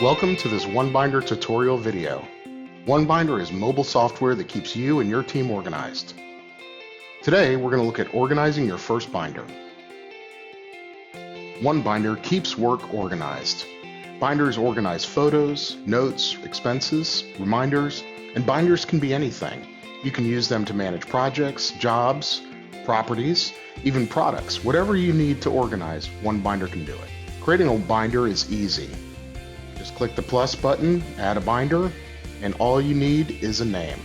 Welcome to this OneBinder tutorial video. OneBinder is mobile software that keeps you and your team organized. Today, we're going to look at organizing your first binder. OneBinder keeps work organized. Binders organize photos, notes, expenses, reminders, and binders can be anything. You can use them to manage projects, jobs, properties, even products. Whatever you need to organize, OneBinder can do it. Creating a binder is easy. Just click the plus button, add a binder, and all you need is a name.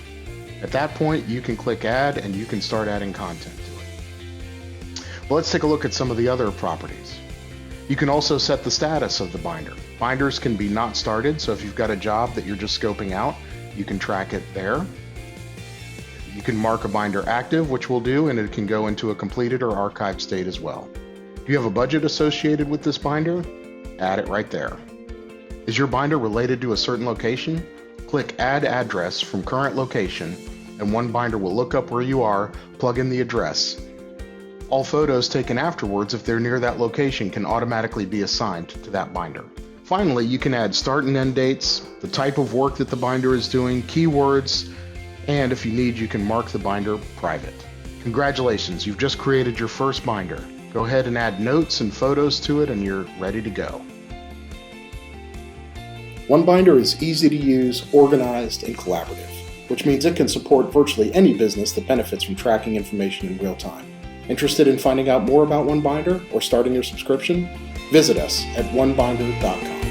At that point, you can click add and you can start adding content to it. Well, let's take a look at some of the other properties. You can also set the status of the binder. Binders can be not started, so if you've got a job that you're just scoping out, you can track it there. You can mark a binder active, which we'll do, and it can go into a completed or archived state as well. Do you have a budget associated with this binder? Add it right there. Is your binder related to a certain location? Click Add Address from current location, and OneBinder will look up where you are, plug in the address. All photos taken afterwards, if they're near that location, can automatically be assigned to that binder. Finally, you can add start and end dates, the type of work that the binder is doing, keywords, and if you need, you can mark the binder private. Congratulations, you've just created your first binder. Go ahead and add notes and photos to it, and you're ready to go. OneBinder is easy to use, organized, and collaborative, which means it can support virtually any business that benefits from tracking information in real time. Interested in finding out more about OneBinder or starting your subscription? Visit us at onebinder.com.